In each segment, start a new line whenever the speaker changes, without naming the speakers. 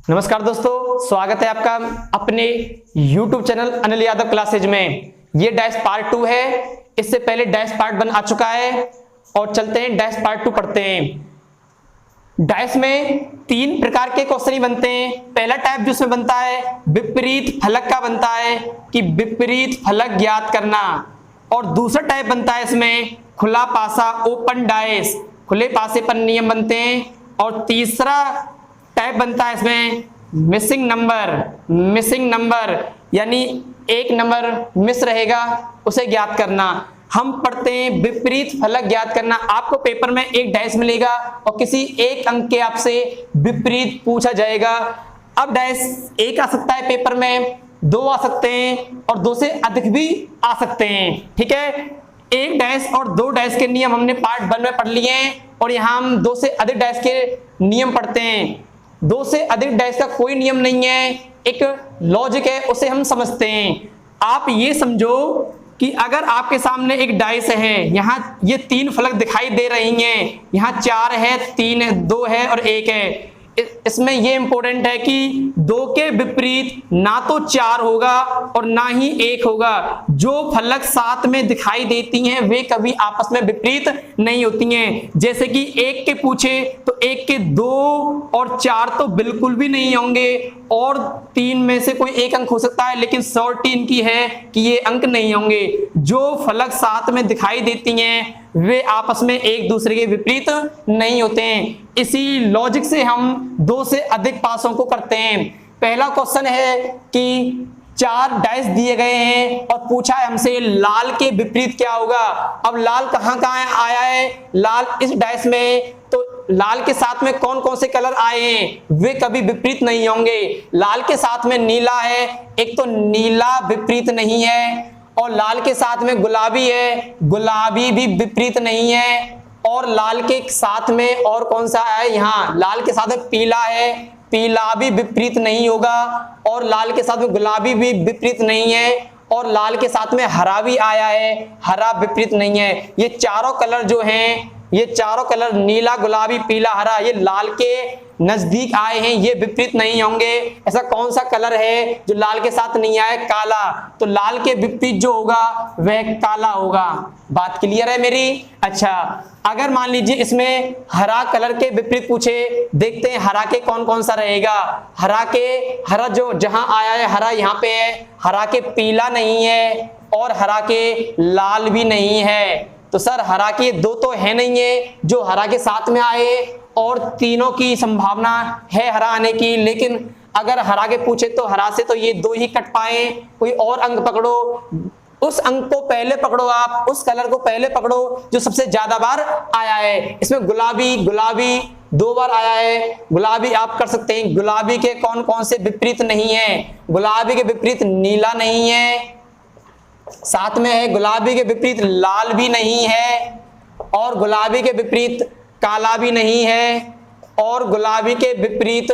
नमस्कार दोस्तों, स्वागत है आपका अपने YouTube channel Anil Yadav classes में। ये डैश पार्ट 2 है। इससे पहले डैश पार्ट 1 आ चुका है और चलते हैं डैश पार्ट 2 पढ़ते हैं। डैश में 3 प्रकार के क्वेश्चन ही बनते हैं। पहला टाइप जो इसमें बनता है विपरीत फलक का बनता है कि विपरीत फलक ज्ञात करना, और दूसरा टाइप बनता है इसमें खुला पासा ओपन डैश, खुले पासे पर नियम बनते हैं, और तीसरा टाइप बनता है इसमें मिसिंग नंबर यानी एक नंबर मिस रहेगा उसे ज्ञात करना। हम पढ़ते हैं विपरीत फलक ज्ञात करना। आपको पेपर में एक डैश मिलेगा और किसी एक अंक के आपसे विपरीत पूछा जाएगा। अब डैश एक आ सकता है पेपर में, 2 आ सकते हैं और 2 से अधिक भी आ सकते हैं। ठीक है, एक डैश और 2 डैश के नियम हमने पार्ट 1 में पढ़ लिए हैं और यहाँ हम 2 से अधिक डैश के नियम पढ़ते हैं। 2 से अधिक डैश का कोई नियम नहीं है, एक लॉजिक है, उसे हम समझते हैं। आप ये समझो कि अगर आपके सामने एक डाइस है, यहाँ ये 3 फलक दिखाई दे रही हैं, यहाँ 4 है, 3 है, 2 है और 1 है। इसमें ये इंपॉर्टेंट है कि 2 के विपरीत ना तो 4 होगा और ना ही 1 होगा। जो फलक साथ में दिखाई देती हैं वे कभी आपस में विपरीत नहीं होती हैं। जैसे कि 1 के पूछे तो 1 के 2 और 4 तो बिल्कुल भी नहीं होंगे, और 3 में से कोई एक अंक हो सकता है, लेकिन श्योरिटी इनकी है कि ये अंक नहीं होंगे। जो फलक साथ में दिखाई देती हैं वे आपस में एक दूसरे के विपरीत नहीं होते हैं। इसी लॉजिक से हम 2 से अधिक पासों को करते हैं। पहला क्वेश्चन है कि 4 डैश दिए गए हैं और पूछा है हमसे लाल के विपरीत क्या होगा। अब लाल कहाँ आया है, लाल इस डैश में, तो लाल के साथ में कौन कौन से कलर आए हैं वे कभी विपरीत नहीं होंगे। लाल के साथ में नीला है, एक तो नीला विपरीत नहीं है, और लाल के साथ में गुलाबी है, गुलाबी भी विपरीत नहीं है, और लाल के साथ में और कौन सा है, यहाँ लाल के साथ में पीला है, पीला भी विपरीत नहीं होगा, और लाल के साथ में गुलाबी भी विपरीत नहीं है, और लाल के साथ में हरा भी आया है, हरा विपरीत नहीं है। ये चारों कलर जो हैं, ये चारों कलर नीला, गुलाबी, पीला, हरा, ये लाल के नजदीक आए हैं, ये विपरीत नहीं होंगे। ऐसा कौन सा कलर है जो लाल के साथ नहीं आया, काला, तो लाल के विपरीत जो होगा वह काला होगा। बात क्लियर है मेरी? अच्छा, अगर मान लीजिए इसमें हरा कलर के विपरीत पूछे, देखते हैं हरा के कौन कौन सा रहेगा। हरा जो जहां आया है हरा यहाँ पे है, हरा के पीला नहीं है और हरा के लाल भी नहीं है। तो सर हरा के 2 तो है नहीं है जो हरा के साथ में आए, और तीनों की संभावना है हरा आने की, लेकिन अगर हरा के पूछे तो हरा से तो ये 2 ही कट पाए। कोई और अंक पकड़ो, उस अंक को पहले पकड़ो, आप उस कलर को पहले पकड़ो जो सबसे ज्यादा बार आया है। इसमें गुलाबी 2 बार आया है। गुलाबी आप कर सकते हैं, गुलाबी के कौन कौन से विपरीत नहीं है। गुलाबी के विपरीत नीला नहीं है, साथ में है गुलाबी के विपरीत लाल भी नहीं है, और गुलाबी के विपरीत काला भी नहीं है, और गुलाबी के विपरीत,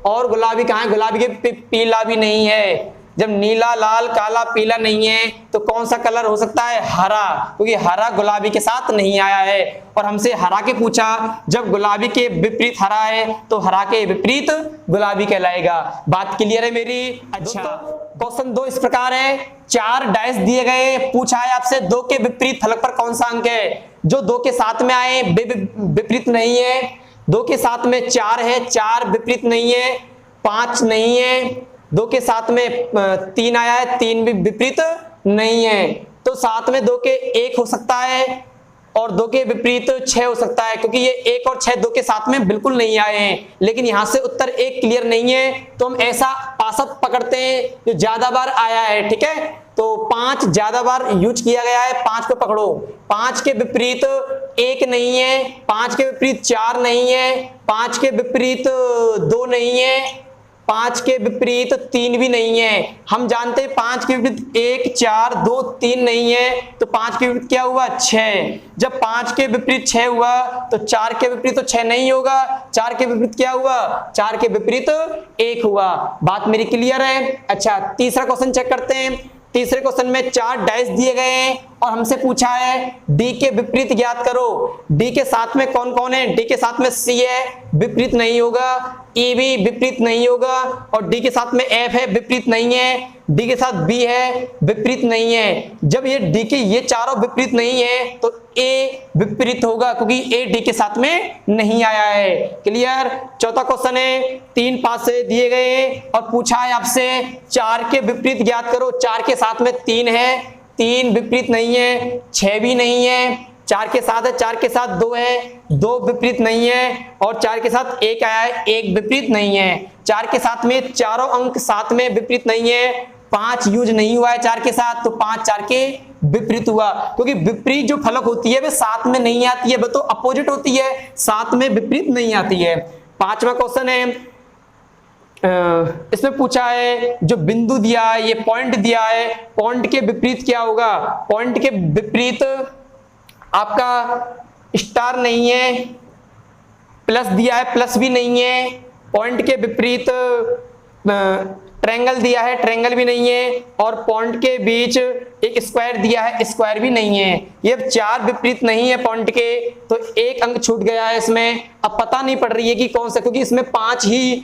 और गुलाबी कहाँ है, गुलाबी के पीला भी नहीं है। जब नीला, लाल, काला, पीला नहीं है तो कौन सा कलर हो सकता है, हरा, क्योंकि हरा गुलाबी के साथ नहीं आया है। और हमसे हरा के पूछा, जब गुलाबी के विपरीत हरा है तो हरा के विपरीत गुलाबी कहलाएगा। बात क्लियर है मेरी? अच्छा, क्वेश्चन 2 इस प्रकार है, 4 डैश दिए गए, पूछा है आपसे 2 के विपरीत फलक पर कौन सा अंक है। जो 2 के साथ में आए विपरीत नहीं है, 2 के साथ में 4 है, 4 विपरीत नहीं है, 5 नहीं है, 2 के साथ में 3 आया है, 3 भी विपरीत नहीं है। तो साथ में 2 के 1 हो सकता है और 2 के विपरीत 6 हो सकता है, क्योंकि ये 1 और 6 2 के साथ में बिल्कुल नहीं आए हैं। लेकिन यहां से उत्तर 1 क्लियर नहीं है, तो हम ऐसा पासा पकड़ते हैं जो ज्यादा बार आया है। ठीक है, तो 5 ज्यादा बार यूज किया गया है, 5 को पकड़ो। 5 के विपरीत 1 नहीं है, 5 के विपरीत 4 नहीं है, 5 के विपरीत 2 नहीं है, 5 के विपरीत 3 भी नहीं है। हम जानते हैं 5 के विपरीत 1, 4, 2, 3 नहीं है, तो 5 के विपरीत क्या हुआ, 6। जब 5 के विपरीत 6 हुआ तो 4 के विपरीत तो 6 नहीं होगा, 4 के विपरीत क्या हुआ, 4 के विपरीत 1 हुआ। बात मेरी क्लियर है? अच्छा, तीसरा क्वेश्चन चेक करते हैं। तीसरे क्वेश्चन में 4 डैश दिए गए हैं और हमसे पूछा है डी के विपरीत ज्ञात करो। डी के साथ में कौन कौन है, डी के साथ में सी है, विपरीत नहीं होगा। ई भी विपरीत नहीं होगा, और डी के साथ में एफ है विपरीत नहीं है, डी के साथ बी है विपरीत नहीं है। जब ये डी के ये चारों विपरीत नहीं है तो ए विपरीत होगा, क्योंकि ए डी के साथ में नहीं आया है। क्लियर। चौथा क्वेश्चन है, 3 पासे दिए गए और पूछा है आपसे 4 के विपरीत ज्ञात करो। 4 के साथ में 3 है, 3 विपरीत नहीं है, 6 भी नहीं है, 4 के साथ है, 4 के साथ 2 है, 2 विपरीत नहीं है, और 4 के साथ 1 आया है, 1 विपरीत नहीं है। 4 के साथ में चारों अंक साथ में विपरीत नहीं है, 5 यूज नहीं हुआ है 4 के साथ, तो 5 4 के विपरीत हुआ, क्योंकि विपरीत जो फलक होती है वे साथ में नहीं आती है, वो तो अपोजिट होती है, साथ में विपरीत नहीं आती है। 5वां क्वेश्चन है, इसमें पूछा है जो बिंदु दिया है, ये पॉइंट दिया है, पॉइंट के विपरीत क्या होगा। पॉइंट के विपरीत आपका स्टार नहीं है, प्लस दिया है प्लस भी नहीं है, पॉइंट के विपरीत ट्रायंगल दिया है ट्रायंगल भी नहीं है, और पॉइंट के बीच एक स्क्वायर दिया है स्क्वायर भी नहीं है। ये 4 विपरीत नहीं है पॉइंट के, तो 1 अंक छूट गया है इसमें। अब पता नहीं पड़ रही है कि कौन सा, क्योंकि इसमें 5 ही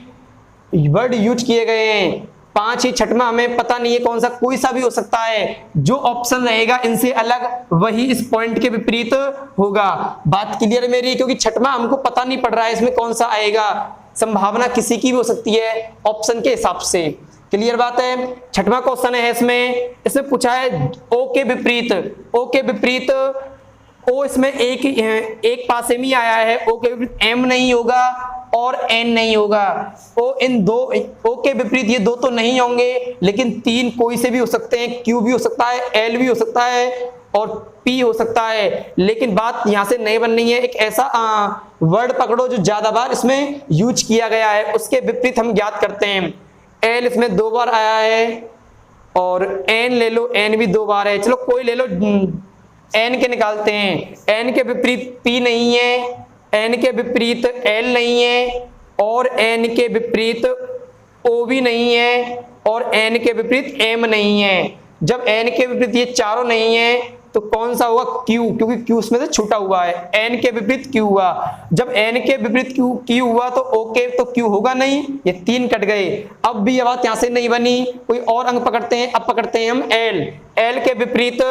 वर्ड यूज किए गए हैं, 5 ही, छठवां हमें पता नहीं है कौन सा, कोई सा भी हो सकता है। जो ऑप्शन रहेगा इनसे अलग वही इस पॉइंट के विपरीत होगा। बात क्लियर है मेरी, क्योंकि छठवां हमको पता नहीं पड़ रहा है इसमें कौन सा आएगा, संभावना किसी की भी हो सकती है ऑप्शन के हिसाब से। क्लियर बात है। छठवां क्वेश्चन है इसमें पूछा है ओ के विपरीत, ओ इसमें एक पासे में आया है, ओ के विपरीत एम नहीं होगा और एन नहीं होगा। ओ के विपरीत ये 2 तो नहीं होंगे, लेकिन 3 कोई से भी हो सकते हैं, क्यू भी हो सकता है, एल भी हो सकता है और पी हो सकता है। लेकिन बात यहां से नहीं बननी है, एक ऐसा वर्ड पकड़ो जो ज्यादा बार इसमें यूज किया गया है, उसके विपरीत हम ज्ञात करते हैं। एल इसमें 2 बार आया है, और एन ले लो, एन भी 2 बार है, चलो कोई ले लो, एन के निकालते हैं। एन के विपरीत पी नहीं है, एन के विपरीत एल नहीं है, और एन के विपरीत ओ भी नहीं है, और एन के विपरीत एम नहीं है। जब एन के विपरीत ये चारों नहीं है तो कौन सा होगा, क्यू, क्योंकि क्यू उसमें से छूटा हुआ है। एन के विपरीत क्यू हुआ, जब एन के विपरीत क्यू हुआ तो ओके तो क्यू होगा नहीं, ये 3 कट गए। अब भी ये बात यहां से नहीं बनी, कोई और अंक पकड़ते हैं। अब पकड़ते हैं हम एल के विपरीत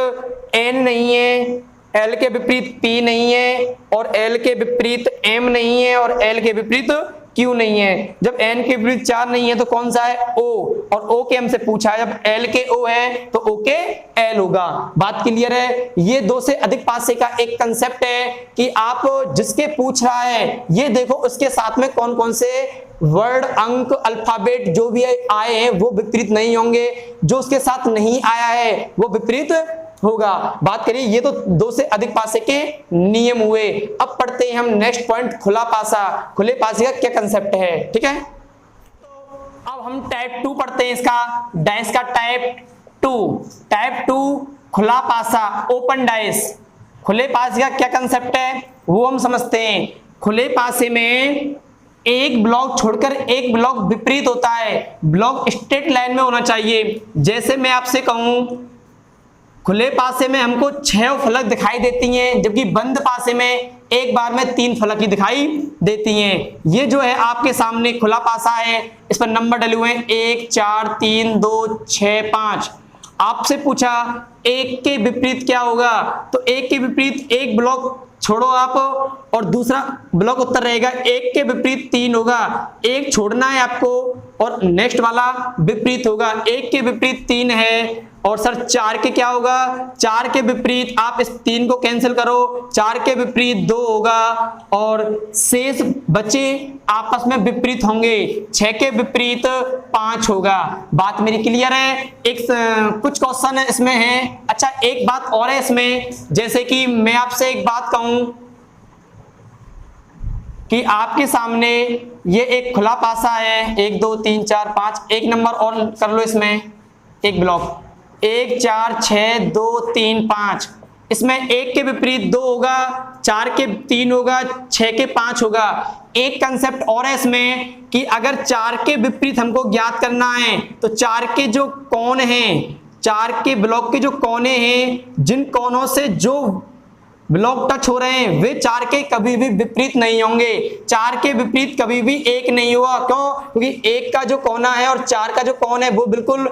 एन नहीं है, एल के विपरीत पी नहीं है, और एल के विपरीत एम नहीं है, और एल के विपरीत क्यू नहीं है। जब एन के विपरीत 4 नहीं है तो कौन सा है, ओ, और ओ के हमसे पूछा है, जब एल के ओ है तो ओ के एल होगा। बात क्लियर है। ये 2 से अधिक पासे का एक कंसेप्ट है कि आप जिसके पूछ रहा है ये देखो उसके साथ में कौन कौन से वर्ड, अंक, अल्फाबेट जो भी आए हैं वो विपरीत नहीं होंगे, जो उसके साथ नहीं आया है वो विपरीत होगा। बात करिए, ये तो 2 से अधिक पासे के नियम हुए। अब पढ़ते हैं हम नेक्स्ट पॉइंट, खुला पासा। खुले पासे का क्या कंसेप्ट है, ठीक है। तो अब हम टाइप 2 पढ़ते हैं, इसका डाइस का टाइप 2 खुला पासा, ओपन डाइस। खुले पासे का क्या कंसेप्ट है वो हम समझते हैं। खुले पासे में एक ब्लॉक छोड़कर एक ब्लॉक विपरीत होता है, ब्लॉक स्ट्रेट लाइन में होना चाहिए। जैसे मैं आपसे कहूं खुले पासे में हमको 6 फलक दिखाई देती हैं, जबकि बंद पासे में एक बार में 3 फलक ही दिखाई देती हैं। ये जो है आपके सामने खुला पासा है, इस पर नंबर डले हुए हैं 1 4 3 2 6 5। आपसे पूछा 1 के विपरीत क्या होगा, तो 1 के विपरीत एक ब्लॉक छोड़ो आप, और दूसरा ब्लॉक उत्तर रहेगा 1 के विपरीत 3 होगा। एक छोड़ना है आपको और नेक्स्ट वाला विपरीत होगा। 1 के विपरीत 3 है, और सर 4 के क्या होगा, 4 के विपरीत आप इस 3 को कैंसिल करो, 4 के विपरीत 2 होगा, और शेष बचे आपस में विपरीत होंगे। 6 के विपरीत 5 होगा। बात मेरी क्लियर है। एक कुछ क्वेश्चन है इसमें है। अच्छा, एक बात और है इसमें, जैसे कि मैं आपसे एक बात कहूं कि आपके सामने ये एक खुला पासा है, 1 2 3 4 5, एक नंबर और कर लो इसमें, एक ब्लॉक 1 4 6 2 3 5। इसमें 1 के विपरीत 2 होगा, 4 के 3 होगा, 6 के 5 होगा। एक कंसेप्ट और है इसमें कि अगर 4 के विपरीत हमको ज्ञात करना है तो 4 के जो कोण हैं, 4 के ब्लॉक के जो कोने हैं, जिन कोनों से जो ब्लॉक टच हो रहे हैं वे 4 के कभी भी विपरीत नहीं होंगे। 4 के विपरीत कभी भी 1 नहीं होगा। क्यों? क्योंकि 1 का जो कोना है और 4 का जो कोण है वो बिल्कुल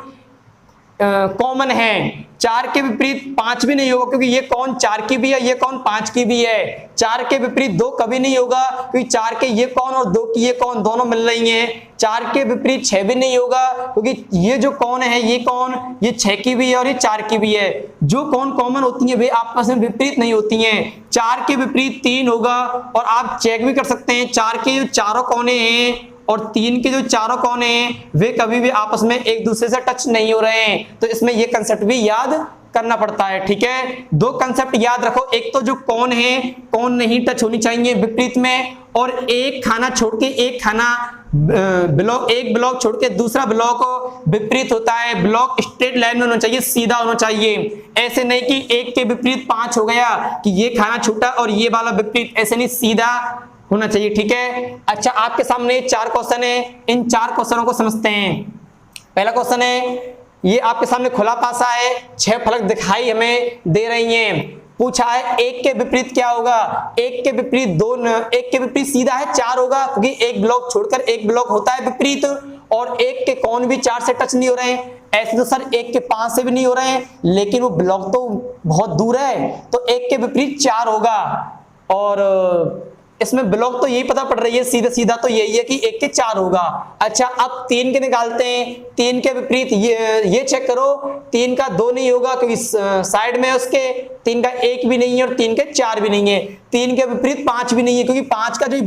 कॉमन है। 4 के विपरीत 5 भी नहीं होगा, क्योंकि ये कोण 4 की भी है, ये कोण 5 की भी है। 4 के विपरीत 2 कभी नहीं होगा, क्योंकि 4 के ये कोण और 2 की ये कोण दोनों मिल रही हैं। 4 के विपरीत 6 भी नहीं होगा, क्योंकि ये जो कोण है ये कोण ये 6 की भी है और ये 4 की भी है। जो कोण कॉमन होती है वे आपस में विपरीत नहीं होती हैं। 4 के विपरीत 3 होगा, और आप चेक भी कर सकते हैं 4 के जो चारों कोने हैं और 3 के जो चारों कोने हैं वे कभी भी आपस में एक दूसरे से टच नहीं हो रहे हैं। तो इसमें ये कंसेप्ट भी याद करना पड़ता है। ठीक है, 2 कंसेप्ट याद रखो। एक तो जो कोण है, कोण नहीं टच होनी चाहिए विपरीत में, और एक खाना छोड़ के एक खाना ब्लॉक, एक ब्लॉक छोड़ के दूसरा ब्लॉक विपरीत होता है। ब्लॉक स्ट्रेट लाइन में होना चाहिए, सीधा होना चाहिए। ऐसे नहीं कि एक के विपरीत 5 हो गया कि ये खाना छूटा और ये वाला विपरीत, ऐसे नहीं, सीधा होना चाहिए। ठीक है। अच्छा, आपके सामने 4 क्वेश्चन है, इन 4 क्वेश्चनों को समझते हैं। पहला क्वेश्चन है, ये आपके सामने खुला पासा है, 6 फलक दिखाई हमें दे रही हैं। पूछा है 1 के विपरीत क्या होगा। 1 के विपरीत 2, 1 के विपरीत सीधा है 4 होगा, क्योंकि एक ब्लॉक छोड़कर एक ब्लॉक होता है विपरीत, और 1 के कोण भी 4 से टच नहीं हो रहे हैं। ऐसे तो सर 1 के 5 से भी नहीं हो रहे हैं, लेकिन वो ब्लॉक तो बहुत दूर है, तो 1 के विपरीत 4 होगा। और इसमें ब्लॉक तो यही पता पड़ रही है, सीधा सीधा तो यही है कि 1 के 4 होगा। अच्छा, अब 3 के निकालते हैं। 3 के विपरीत ये चेक करो, 3 का 2 नहीं होगा, क्योंकि साइड में उसके 3 का 1 भी नहीं है और 3 के 4 भी नहीं है। 3 के विपरीत 5 भी नहीं है, क्योंकि 5 का जो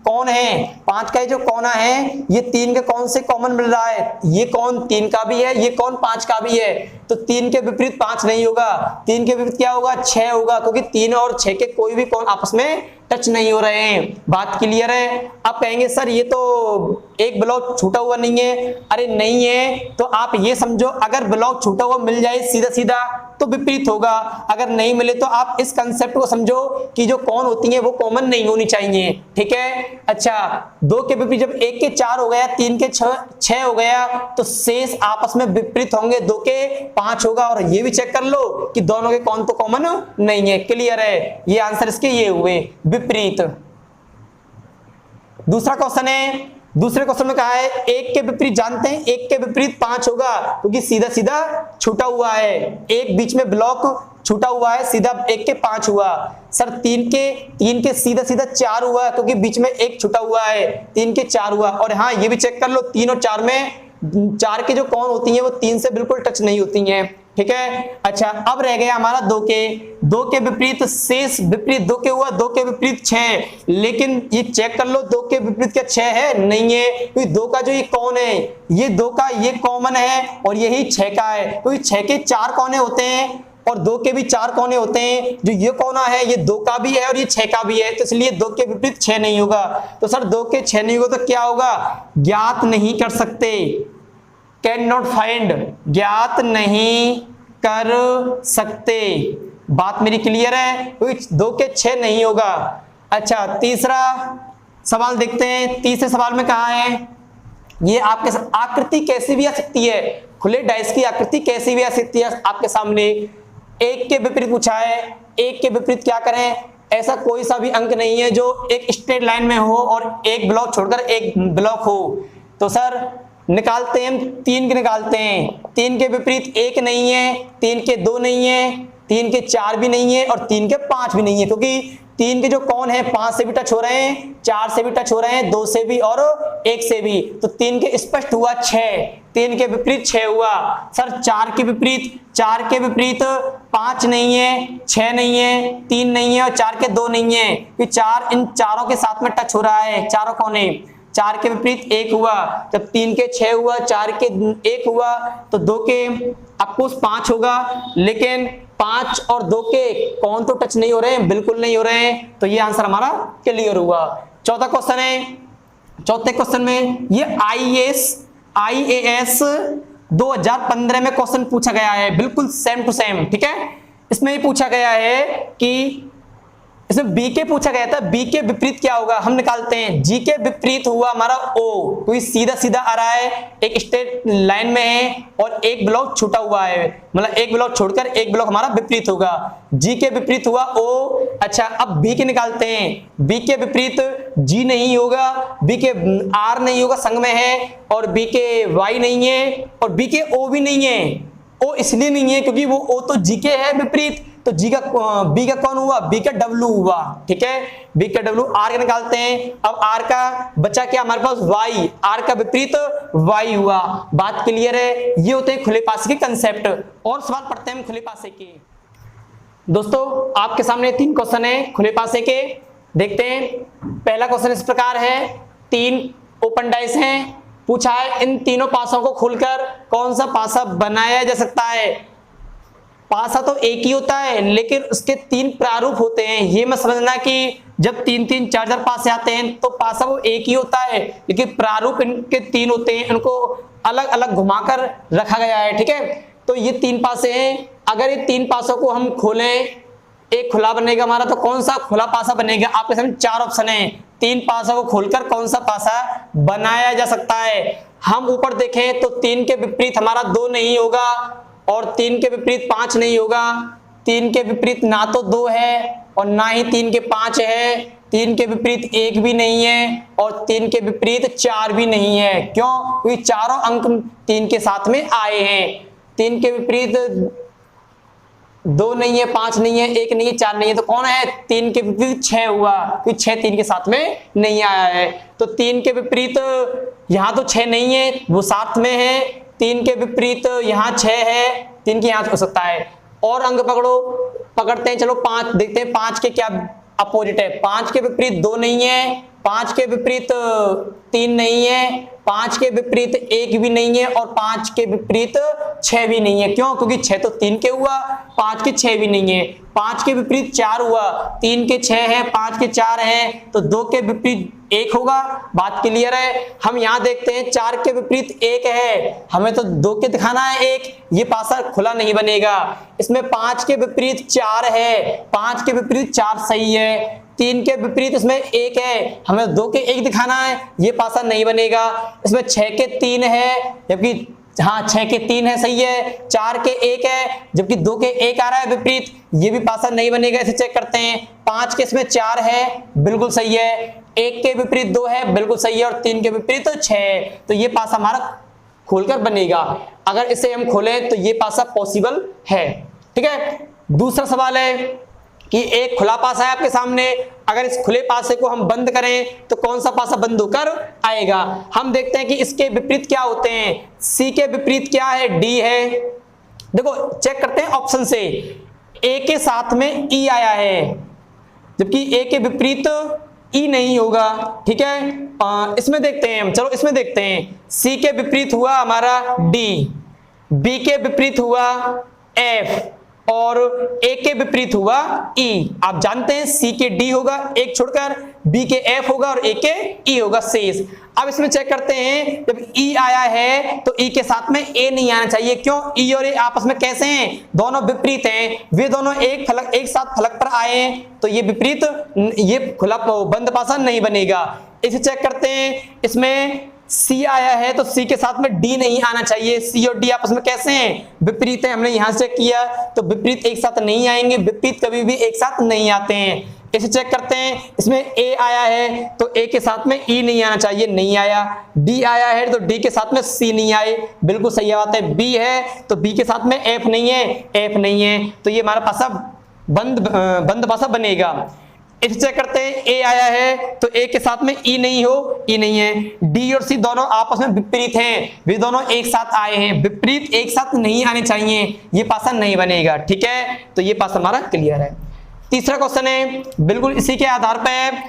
कोण है, 5 का जो कोना है ये 3 के कोण से कॉमन मिल रहा है। ये कोण 3 का भी है, ये कोण 5 का भी है, तो 3 के विपरीत 5 नहीं होगा। 3 के विपरीत क्या होगा? 6 होगा, क्योंकि 3 और 6 के कोई भी कोण आपस में टच नहीं हो रहे हैं। बात क्लियर है? आप कहेंगे सर ये तो एक ब्लॉक छूटा हुआ नहीं है। अरे नहीं है, तो आप ये समझो अगर ब्लॉक छूटा हुआ मिल जाए सीधा सीधा तो विपरीत होगा, अगर नहीं मिले तो आप इस कंसेप्ट को समझो कि जो कोण होती है वो कॉमन नहीं होनी चाहिए। ठीक है। अच्छा, 2 के विपरीत जब 1 के 4 हो गया, 3 के 6 हो गया, तो शेष आपस में विपरीत होंगे, 2 के 5 होगा। और ये भी चेक कर लो कि दोनों के कोण तो कॉमन नहीं है। क्लियर है? ये आंसर इसके ये हुए विपरीत। दूसरा क्वेश्चन है, दूसरे क्वेश्चन में कहा है 1 के विपरीत जानते हैं, 1 के विपरीत 5 होगा, क्योंकि सीधा सीधा छूटा हुआ है। एक बीच में ब्लॉक छूटा हुआ है, सीधा 1 के 5 हुआ। सर 3 के सीधा सीधा 4 हुआ, क्योंकि बीच में 1 छूटा हुआ है, 3 के 4 हुआ। और हाँ, ये भी चेक कर लो 3 और 4 में 4 के जो कोण होती हैं वो 3 से बिल्कुल टच नहीं होती हैं। ठीक है। अच्छा, अब रह गया हमारा 2 के विपरीत शेष विपरीत 2 के हुआ, 2 के विपरीत 6, लेकिन ये चेक कर लो 2 के विपरीत क्या 6 है? नहीं है, क्योंकि 2 का जो ये कोण है ये 2 का ये कॉमन है और यही 6 का है, क्योंकि 6 के 4 कोने होते हैं और 2 के भी 4 कोने होते हैं। जो ये कोना है ये 2 का भी है और ये 6 का भी है, तो इसलिए 2 के विपरीत 6 नहीं होगा। तो सर 2 के 6 नहीं होगा तो क्या होगा? ज्ञात नहीं कर सकते, कैन नॉट फाइंड, ज्ञात नहीं कर सकते। बात मेरी क्लियर है? क्योंकि 2 के 6 नहीं होगा। अच्छा, तीसरा सवाल देखते हैं। तीसरे सवाल में कहा है ये आपके आकृति कैसी भी आ सकती है, खुले डाइस की आकृति कैसी भी आ सकती है आपके सामने। 1 के विपरीत पूछा है, 1 के विपरीत क्या करें? ऐसा कोई सा भी अंक नहीं है जो एक स्ट्रेट लाइन में हो और एक ब्लॉक छोड़कर एक ब्लॉक हो। तो सर निकालते हैं, 3 के निकालते हैं। 3 के विपरीत 1 नहीं है, 3 के 2 नहीं है, 3 के 4 भी नहीं है और 3 के 5 भी नहीं है, क्योंकि 3 के जो कोण है 5 से भी टच हो रहे हैं, 4 से भी टच हो रहे हैं, 2 से भी और 1 से भी। तो 3 के स्पष्ट हुआ 6, 3 के विपरीत 6 हुआ। सर 4 के विपरीत 5 नहीं है, 6 नहीं है, 3 नहीं है और 4 के 2 नहीं है, क्योंकि 4 इन चारों के साथ में टच हो रहा है, चारों कोने। 4 के विपरीत 1 हुआ, जब 3 के 6 हुआ, 4 के 1 हुआ, तो 2 के आपको 5 होगा, लेकिन 5 और 2 के कोण तो टच नहीं हो रहे हैं, बिल्कुल नहीं हो रहे हैं। तो ये आंसर हमारा क्लियर हुआ। चौथा क्वेश्चन है, चौथे क्वेश्चन में ये IAS 2015 में क्वेश्चन पूछा गया है, बिल्कुल सेम टू सेम। ठीक है। इसमें ये पूछा गया है कि इसमें बी के पूछा गया था, बी के विपरीत क्या होगा, हम निकालते हैं। जी के विपरीत हुआ हमारा ओ, कोई सीधा सीधा आ रहा है, एक स्ट्रेट लाइन में है और एक ब्लॉक छूटा हुआ है, मतलब एक ब्लॉक छोड़कर एक ब्लॉक हमारा विपरीत होगा। जी के विपरीत हुआ ओ। अच्छा, अब बी के निकालते हैं। बी के विपरीत जी नहीं होगा, बी के आर नहीं होगा, संग में है, और बी के वाई नहीं है, और बी के ओ भी नहीं है। ओ इसलिए नहीं है क्योंकि वो ओ तो जी के है विपरीत, तो जी का बी का कौन हुआ, बी का डब्ल्यू हुआ। ठीक है, बी का डब्ल्यू। आर का निकालते हैं। अब आर का बचा क्या हमारे पास, वाई, आर का विपरीत वाई हुआ। बात क्लियर है। ये होते हैं खुले पासे के कंसेप्ट। और सवाल पढ़ते हैं हम खुले पासे के। दोस्तों आपके सामने 3 क्वेश्चन है खुले पासे के, देखते हैं। पहला क्वेश्चन इस प्रकार है, 3 ओपन डाइस हैं, पूछा है इन तीनों पासों को खोलकर कौन सा पासा बनाया जा सकता है। पासा तो एक ही होता है लेकिन उसके 3 प्रारूप होते हैं। ये मत समझना कि जब 3-3 4-4 पासे आते हैं तो पासा वो एक ही होता है, लेकिन प्रारूप इनके 3 होते हैं, इनको अलग अलग घुमाकर रखा गया है। ठीक है, तो ये 3 पासे हैं। अगर ये 3 पासों को हम खोलें, एक खुला बनेगा हमारा, तो कौन सा खुला पासा बनेगा। आपके सामने 4 ऑप्शन है, 3 पासों को खोलकर कौन सा पासा बनाया जा सकता है। हम ऊपर देखें तो 3 के विपरीत हमारा 2 नहीं होगा, और 3 के विपरीत 5 नहीं होगा। 3 के विपरीत ना तो 2 है और ना ही 3 के 5 है। 3 के विपरीत 1 भी नहीं है और 3 के विपरीत 4 भी नहीं है। क्यों? क्योंकि चारों अंक 3 के साथ में आए हैं। 3 के विपरीत 2 नहीं है, 5 नहीं है, 1 नहीं है, 4 नहीं है, तो कौन है? 3 के विपरीत 6 हुआ, क्योंकि 6 3 के साथ में नहीं आया है। तो 3 के विपरीत यहाँ तो 6 नहीं है, वो साथ में है। 3 के विपरीत यहाँ 6 है, 3 के यहाँ हो सकता है। और अंक पकड़ते हैं। चलो 5 देखते हैं, 5 के क्या अपोजिट है। 5 के विपरीत 2 नहीं है, 5 के विपरीत 3 नहीं है, 5 के विपरीत 1 भी नहीं है, और 5 के विपरीत 6 भी नहीं है। क्यों? क्योंकि 6 तो 3 के हुआ, 5 के 6 भी नहीं है। 5 के विपरीत 4 हुआ, 3 के 6 है, 5 के 4 है, तो 2 के विपरीत 1 होगा। बात क्लियर है। हम यहाँ देखते हैं 4 के विपरीत 1 है, हमें तो 2 के दिखाना है 1, ये पासा खुला नहीं बनेगा। इसमें 5 के विपरीत 4 है, 5 के विपरीत 4 सही है। 3 के विपरीत इसमें 1 है, हमें 2 के 1 दिखाना है, ये पासा नहीं बनेगा। इसमें 6 के 3 है, जबकि हाँ 6 के 3 है, सही है। 4 के 1 है, जबकि 2 के 1 आ रहा है विपरीत, ये भी पासा नहीं बनेगा। इसे चेक करते हैं। 5 के इसमें 4 है, बिल्कुल सही है। 1 के विपरीत 2 है, बिल्कुल सही है, और 3 के विपरीत 6 है, तो ये पासा हमारा खोलकर बनेगा। अगर इसे हम खोलें तो ये पासा पॉसिबल है। ठीक है, दूसरा सवाल है कि एक खुला पासा है आपके सामने, अगर इस खुले पासे को हम बंद करें तो कौन सा पासा बंद होकर आएगा। हम देखते हैं कि इसके विपरीत क्या होते हैं। सी के विपरीत क्या है? डी है। देखो चेक करते हैं ऑप्शन से। ए के साथ में ई आया है, जबकि ए के विपरीत ई नहीं होगा। ठीक है, इसमें देखते हैं हम, चलो इसमें देखते हैं। सी के विपरीत हुआ हमारा डी, बी के विपरीत हुआ एफ, और ए के विपरीत हुआ ई। आप जानते हैं सी के डी होगा एक छोड़कर, बी के एफ होगा और ए के ई होगा शेष। अब इसमें चेक करते हैं, जब ई आया है तो ई के साथ में ए नहीं आना चाहिए। क्यों? ई और ए आपस में कैसे हैं? दोनों विपरीत हैं, वे दोनों एक साथ फलक पर आए हैं, तो ये विपरीत, ये खुला बंद पासा नहीं बनेगा। इसे चेक करते हैं। इसमें सी आया है तो सी के साथ में डी नहीं आना चाहिए। सी और डी आपस में कैसे हैं? विपरीत है। हमने यहां से किया तो विपरीत एक साथ नहीं आएंगे, विपरीत कभी भी एक साथ नहीं आते हैं। इसे चेक करते हैं। इसमें ए आया है तो ए के साथ में ई नहीं आना चाहिए, नहीं आया। डी आया है तो डी के साथ में सी नहीं आए, बिल्कुल सही बात है। बी है तो बी के साथ में एफ नहीं है, एफ नहीं है, तो ये हमारा पासा बंद पासा बनेगा। इसे चेक करते हैं। ए आया है तो ए के साथ में ई नहीं हो, ई नहीं है। डी और सी दोनों आपस में विपरीत हैं, वे दोनों एक साथ आए हैं, विपरीत एक साथ नहीं आने चाहिए, ये पासा नहीं बनेगा। ठीक है, तो ये पासा हमारा क्लियर है। तीसरा क्वेश्चन है बिल्कुल इसी के आधार पर।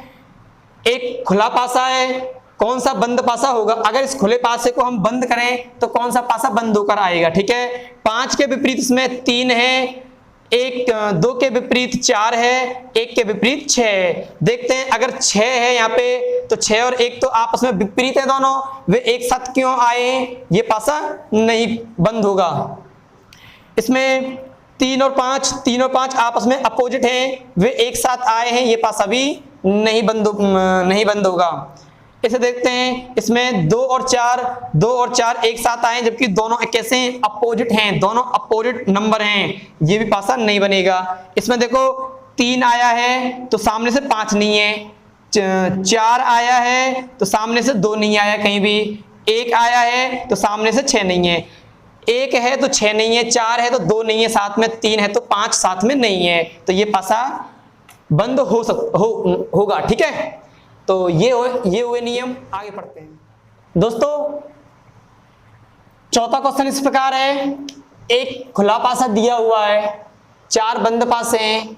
एक खुला पासा है, कौन सा बंद पासा होगा? अगर इस खुले पासे को हम बंद करें तो कौन सा पासा बंद होकर आएगा? ठीक है, 5 के विपरीत इसमें 3 है, 2 के विपरीत 4 है, 1 के विपरीत 6 है। देखते हैं अगर 6 है यहाँ पे तो 6 और 1 तो आपस में विपरीत है दोनों, वे एक साथ क्यों आए? ये पासा नहीं बंद होगा। इसमें 3 और 5, 3 और 5 आपस में अपोजिट हैं, वे एक साथ आए हैं, ये पासा भी नहीं बंद होगा। इसे देखते हैं, इसमें 2 और 4 एक साथ आए जबकि दोनों कैसे हैं, अपोजिट हैं, दोनों अपोजिट नंबर हैं, ये भी पासा नहीं बनेगा। इसमें देखो 3 आया है तो सामने से 5 नहीं है, 4 आया है तो सामने से 2 नहीं आया कहीं भी, 1 आया है तो सामने से 6 नहीं है, 1 है तो 6 नहीं है, 4 है तो 2 नहीं है, साथ में 3 है तो 5 साथ में नहीं है, तो ये पासा बंद होगा। ठीक है, तो ये हुए नियम। आगे पढ़ते हैं दोस्तों। चौथा क्वेश्चन इस प्रकार है, एक खुला पासा दिया हुआ है, 4 बंद पासे हैं,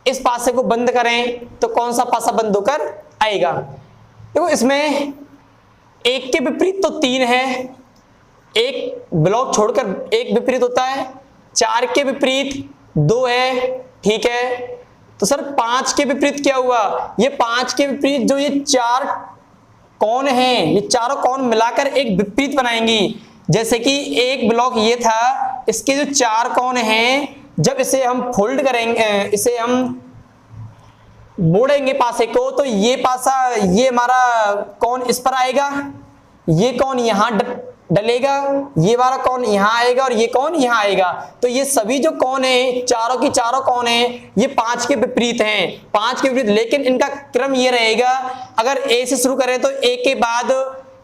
इस पासे को बंद करें तो कौन सा पासा बंद होकर आएगा। देखो इसमें 1 के विपरीत तो 3 है, एक ब्लॉक छोड़कर एक विपरीत होता है, 4 के विपरीत 2 है, ठीक है। तो सर 5 के विपरीत क्या हुआ, ये 5 के विपरीत जो ये 4 कौन हैं, ये चारों कौन मिलाकर एक विपरीत बनाएंगी। जैसे कि एक ब्लॉक ये था, इसके जो 4 कौन हैं, जब इसे हम फोल्ड करेंगे, इसे हम मोड़ेंगे पासे को, तो ये पासा, ये हमारा कौन इस पर आएगा, ये कौन यहां डलेगा, ये वाला कौन यहां आएगा और ये कौन यहां आएगा। तो ये सभी जो कौन है, चारों की चारों कौन है, ये 5 के विपरीत हैं, 5 के विपरीत। लेकिन इनका क्रम ये रहेगा, अगर ए से शुरू करें तो ए के बाद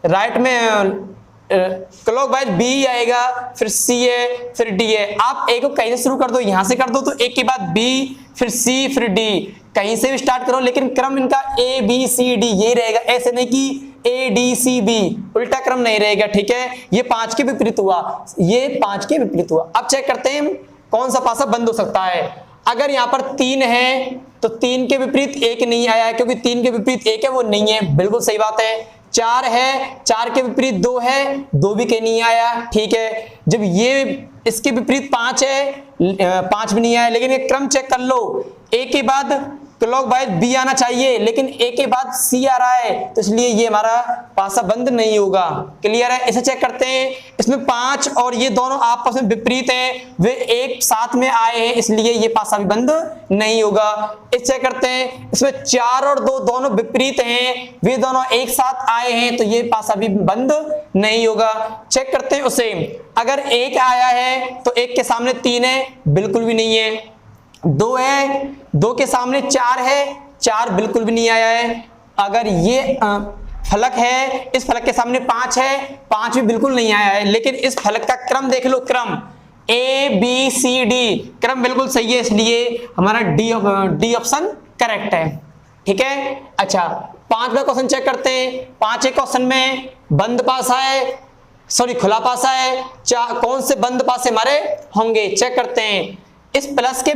राइट में क्लॉकवाइज बी आएगा, फिर सी है, फिर डी है। आप ए को कहीं से शुरू कर दो, यहां से कर दो, तो ए के बाद बी, फिर सी, फिर डी, कहीं से भी स्टार्ट करो, लेकिन क्रम इनका ए बी सी डी ये रहेगा। ऐसे नहीं कि ए डी सी बी, उल्टा क्रम नहीं रहेगा। ठीक है, ये 5 के विपरीत हुआ, ये 5 के विपरीत हुआ। अब चेक करते हैं कौन सा पासा बंद हो सकता है। अगर यहां पर 3 है तो 3 के विपरीत 1 नहीं आया है, क्योंकि 3 के विपरीत 1 है, वो नहीं है, बिल्कुल सही बात है। 4 है, 4 के विपरीत 2 है, 2 भी कहीं नहीं आया, ठीक है। जब ये इसके विपरीत 5 है, 5 भी नहीं आया। लेकिन ये क्रम चेक कर लो, ए के बाद क्लॉकवाइज बी आना चाहिए, लेकिन ए के बाद सी आ रहा है, तो इसलिए ये हमारा पासा बंद नहीं होगा। क्लियर है, इसे चेक करते हैं। इसमें 5 और ये दोनों आपस में विपरीत हैं, वे एक साथ में आए हैं, इसलिए ये पासा भी बंद नहीं होगा। इसे चेक करते हैं, इसमें 4 और 2 दोनों विपरीत हैं, वे दोनों एक साथ आए हैं, तो ये पासा भी बंद नहीं होगा। चेक करते हैं उसे, अगर 1 आया है तो 1 के सामने 3 है, बिल्कुल भी नहीं है। 2 है, 2 के सामने 4 है, 4 बिल्कुल भी नहीं आया है। अगर ये फलक है, इस फलक के सामने 5 है, 5 भी बिल्कुल नहीं आया है। लेकिन इस फलक का क्रम देख लो, क्रम ए बी सी डी, क्रम बिल्कुल सही है, इसलिए हमारा डी ऑप्शन करेक्ट है। ठीक है, अच्छा 5वां क्वेश्चन चेक करते हैं। 5वें क्वेश्चन में बंद पासा है, सॉरी खुला पासा है, कौन से बंद पासे हमारे होंगे, चेक करते हैं। इस प्लस के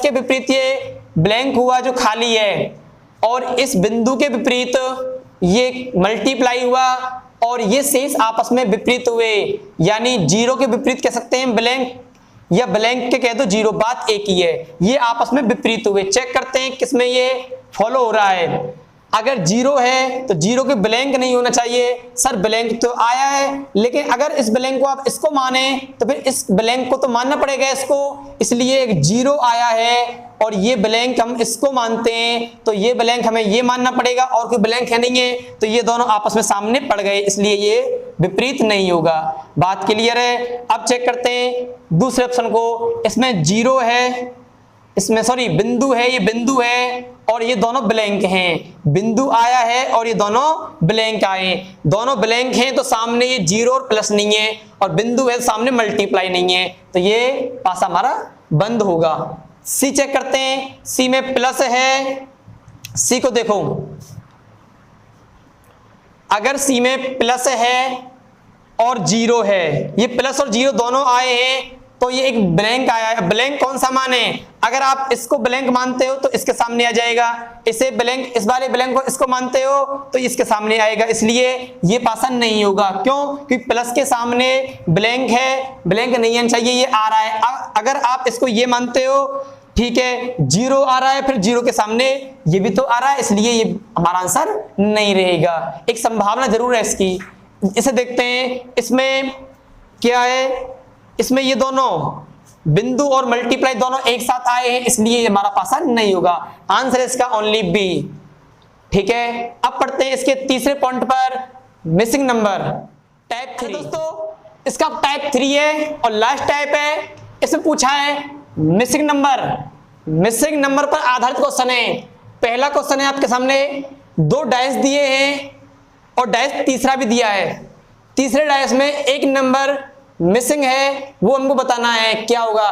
विपरीत ये ब्लैंक हुआ जो खाली है, और इस बिंदु के विपरीत ये मल्टीप्लाई हुआ, और ये शेष आपस में विपरीत हुए, यानी 0 के विपरीत कह सकते हैं ब्लैंक, या ब्लैंक के कह दो 0, बात एक ही है। ये आपस में विपरीत हुए। चेक करते हैं किसमें ये फॉलो हो रहा है। अगर 0 है तो 0 के ब्लैंक नहीं होना चाहिए। सर ब्लैंक तो आया है, लेकिन अगर इस ब्लैंक को आप इसको माने तो फिर इस ब्लैंक को तो मानना पड़ेगा इसको, इसलिए एक 0 आया है और ये ब्लैंक हम इसको मानते हैं, तो ये ब्लैंक हमें ये मानना पड़ेगा, और कोई ब्लैंक है नहीं है, तो ये दोनों आपस में सामने पड़ गए, इसलिए ये विपरीत नहीं होगा। बात क्लियर है। अब चेक करते हैं दूसरे ऑप्शन को। इसमें 0 है, इसमें सॉरी बिंदु है, ये बिंदु है और ये दोनों ब्लैंक हैं। बिंदु आया है और ये दोनों ब्लैंक आए, दोनों ब्लैंक हैं, तो सामने ये 0 और प्लस नहीं है, और बिंदु है सामने मल्टीप्लाई नहीं है, तो ये पासा हमारा बंद होगा। सी चेक करते हैं, सी में प्लस है, सी को देखो, अगर सी में प्लस है और 0 है, ये प्लस और 0 दोनों आए हैं, तो ये एक ब्लैंक आया है। ब्लैंक कौन सा माने, अगर आप इसको ब्लैंक मानते हो तो इसके सामने आ जाएगा, इसे ब्लैंक, इस वाले ब्लैंक को इसको मानते हो तो इसके सामने आएगा, इसलिए ये पासा नहीं होगा। क्यों, क्योंकि प्लस के सामने ब्लैंक है, ब्लैंक नहीं आना चाहिए, ये आ रहा है। अगर आप इसको ये मानते हो, ठीक है, 0 आ रहा है, फिर 0 के सामने ये भी तो आ रहा है, इसलिए ये हमारा आंसर नहीं रहेगा। एक संभावना जरूर है इसकी। इसे देखते हैं, इसमें क्या है, इसमें ये दोनों बिंदु और मल्टीप्लाई दोनों एक साथ आए हैं, इसलिए हमारा पासा नहीं होगा। आंसर है इसका ओनली बी। ठीक है, अब पढ़ते हैं इसके तीसरे पॉइंट पर, मिसिंग नंबर टाइप 3। दोस्तों इसका टाइप 3 है और लास्ट टाइप है। इसमें पूछा है मिसिंग नंबर। मिसिंग नंबर पर आधारित क्वेश्चन है। पहला क्वेश्चन है आपके सामने, 2 डाइस दिए हैं और डाइस तीसरा भी दिया है। तीसरे डाइस में एक नंबर मिसिंग है, वो हमको बताना है क्या होगा।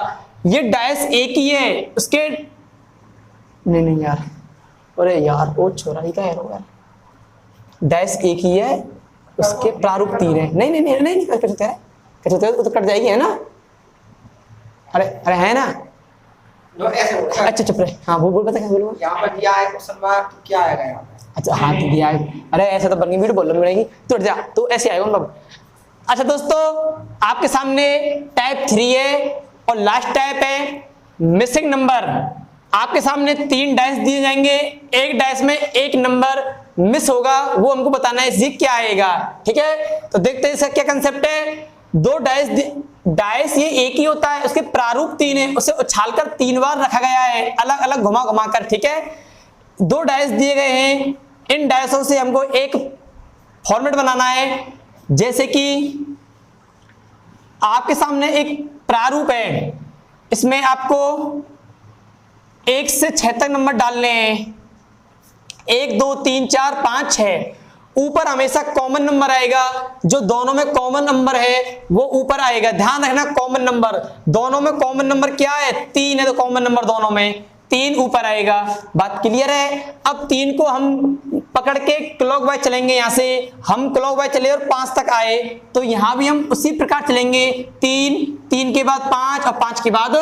ये डाइस एक ही है, उसके नहीं यार, अरे यार वो छोरा ही का है, डाइस एक ही है, उसके प्रारूप 3 है। नहीं कर सकते हैं, तो कट जाएगी, है ना। अरे है ना, अच्छा चुप रहे। हाँ बोल बता क्या बोलूँ।
यहाँ पर दिया है क्वेश्चन मार्क, तो क्या आएगा यहाँ पे?
अच्छा हाँ दिया है। अरे ऐसा तो बन गई वीडियो बोल रही टूट जा, तो ऐसे आएगा मतलब। अच्छा दोस्तों आपके सामने टाइप 3 है और लास्ट टाइप है मिसिंग नंबर। आपके सामने 3 डाइस दिए जाएंगे, एक डाइस में एक नंबर मिस होगा, वो हमको बताना है ये क्या आएगा। ठीक है, तो देखते हैं इसका क्या कंसेप्ट है। 2 डाइस ये एक ही होता है, उसके प्रारूप 3 है, उसे उछालकर 3 बार रखा गया है, अलग अलग घुमा घुमा कर। ठीक है, 2 डाइस दिए गए हैं, इन डाइसों से हमको एक फॉर्मेट बनाना है। जैसे कि आपके सामने एक प्रारूप है, इसमें आपको 1 से 6 तक नंबर डालने हैं, 1 2 3 4 5 6। ऊपर हमेशा कॉमन नंबर आएगा, जो दोनों में कॉमन नंबर है वो ऊपर आएगा। ध्यान रखना, कॉमन नंबर दोनों में, कॉमन नंबर क्या है 3 है, तो कॉमन नंबर दोनों में 3 ऊपर आएगा। बात क्लियर है। अब 3 को हम पकड़ के क्लॉकवाइज चलेंगे, यहां से हम क्लॉकवाइज चले और 5 तक आए, तो यहां भी हम उसी प्रकार चलेंगे। 3 के बाद 5 और 5 के बाद